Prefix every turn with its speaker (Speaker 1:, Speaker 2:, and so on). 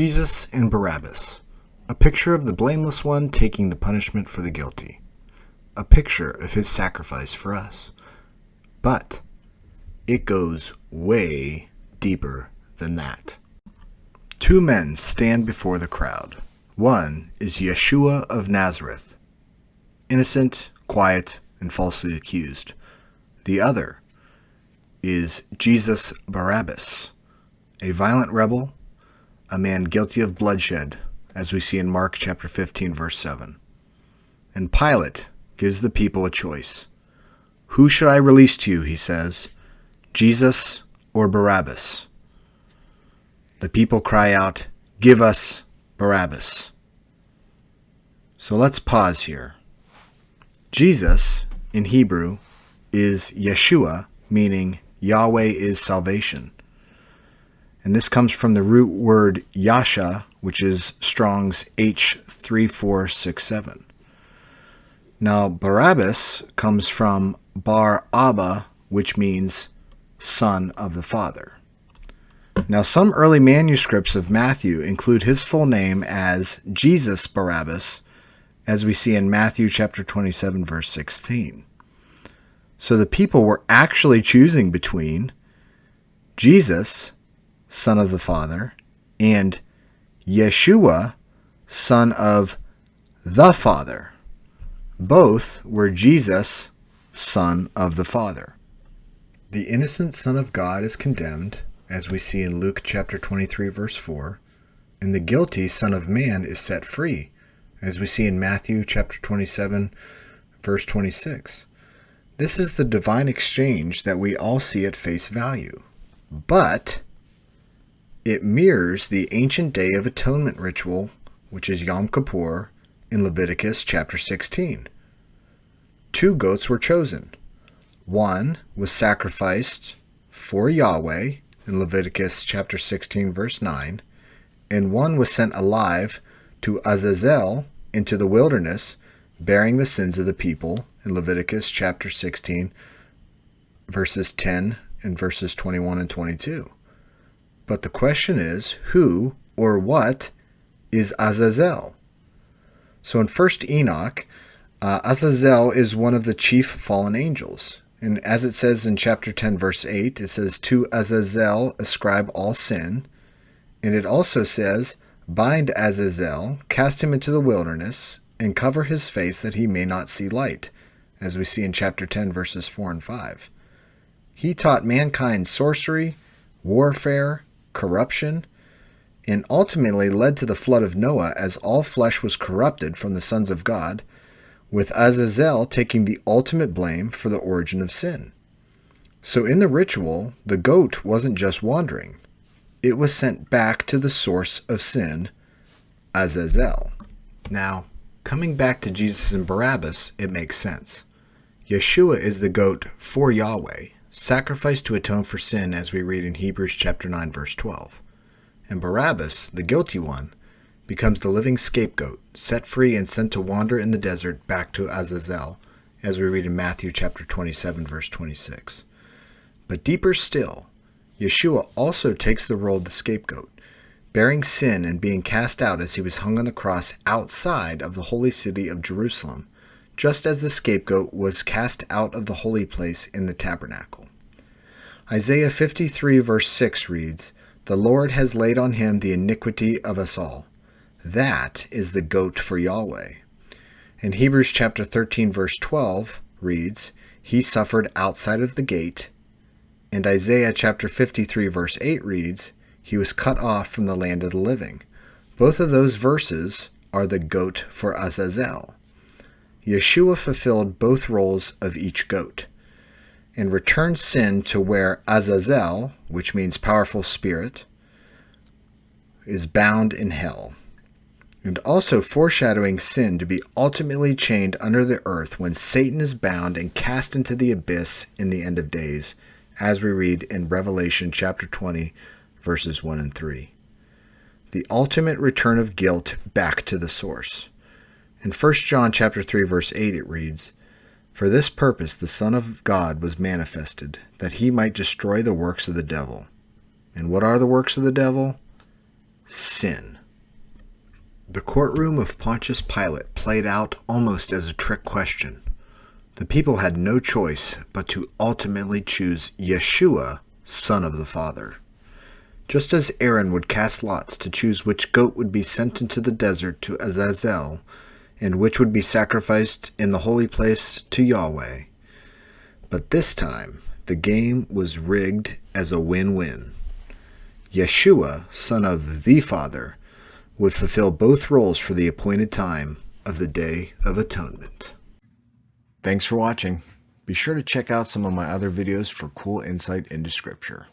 Speaker 1: Jesus and Barabbas, a picture of the blameless one taking the punishment for the guilty, a picture of his sacrifice for us. But it goes way deeper than that. Two men stand before the crowd. One is Yeshua of Nazareth, innocent, quiet, and falsely accused. The other is Jesus Barabbas, a violent rebel, a man guilty of bloodshed, as we see in Mark chapter 15, verse 7. And Pilate gives the people a choice. Who should I release to you, he says, Jesus or Barabbas? The people cry out, give us Barabbas. So let's pause here. Jesus, in Hebrew, is Yeshua, meaning Yahweh is salvation. And this comes from the root word Yasha, which is Strong's H3467. Now, Barabbas comes from Bar Abba, which means son of the Father. Now, some early manuscripts of Matthew include his full name as Jesus Barabbas, as we see in Matthew chapter 27, verse 16. So the people were actually choosing between Jesus, son of the Father, and Yeshua, son of the Father. Both were Jesus, son of the Father. The innocent Son of God is condemned, as we see in Luke chapter 23, verse 4, and the guilty Son of Man is set free, as we see in Matthew chapter 27, verse 26. This is the divine exchange that we all see at face value. But it mirrors the ancient Day of Atonement ritual, which is Yom Kippur, in Leviticus chapter 16. 2 goats were chosen. One was sacrificed for Yahweh in Leviticus chapter 16, verse 9, and one was sent alive to Azazel into the wilderness, bearing the sins of the people in Leviticus chapter 16, verses 10 and verses 21 and 22. But the question is, who or what is Azazel? So in 1st Enoch, Azazel is one of the chief fallen angels. And as it says in chapter 10, verse 8, it says, to Azazel ascribe all sin. And it also says, bind Azazel, cast him into the wilderness, and cover his face that he may not see light, as we see in chapter 10, verses 4 and 5. He taught mankind sorcery, warfare, corruption, and ultimately led to the flood of Noah as all flesh was corrupted from the sons of God, with Azazel taking the ultimate blame for the origin of sin. So in the ritual, the goat wasn't just wandering. It was sent back to the source of sin, Azazel. Now, coming back to Jesus and Barabbas, it makes sense. Yeshua is the goat for Yahweh, sacrificed to atone for sin, as we read in Hebrews chapter 9, verse 12. And Barabbas, the guilty one, becomes the living scapegoat, set free and sent to wander in the desert back to Azazel, as we read in Matthew chapter 27, verse 26. But deeper still, Yeshua also takes the role of the scapegoat, bearing sin and being cast out as he was hung on the cross outside of the holy city of Jerusalem, just as the scapegoat was cast out of the holy place in the tabernacle. Isaiah 53, verse 6 reads, the Lord has laid on him the iniquity of us all. That is the goat for Yahweh. And Hebrews chapter 13, verse 12 reads, he suffered outside of the gate. And Isaiah chapter 53, verse 8 reads, he was cut off from the land of the living. Both of those verses are the goat for Azazel. Yeshua fulfilled both roles of each goat and returned sin to where Azazel, which means powerful spirit, is bound in hell, and also foreshadowing sin to be ultimately chained under the earth when Satan is bound and cast into the abyss in the end of days, as we read in Revelation chapter 20, verses 1 and 3. The ultimate return of guilt back to the source. In 1 John chapter 3, verse 8, it reads, for this purpose the Son of God was manifested, that he might destroy the works of the devil. And what are the works of the devil? sin. The courtroom of Pontius Pilate played out almost as a trick question. The people had no choice but to ultimately choose Yeshua, Son of the Father. Just as Aaron would cast lots to choose which goat would be sent into the desert to Azazel, and which would be sacrificed in the holy place to Yahweh. But this time, the game was rigged as a win-win. Yeshua, Son of the Father, would fulfill both roles for the appointed time of the Day of Atonement. Thanks for watching. Be sure to check out some of my other videos for cool insight into Scripture.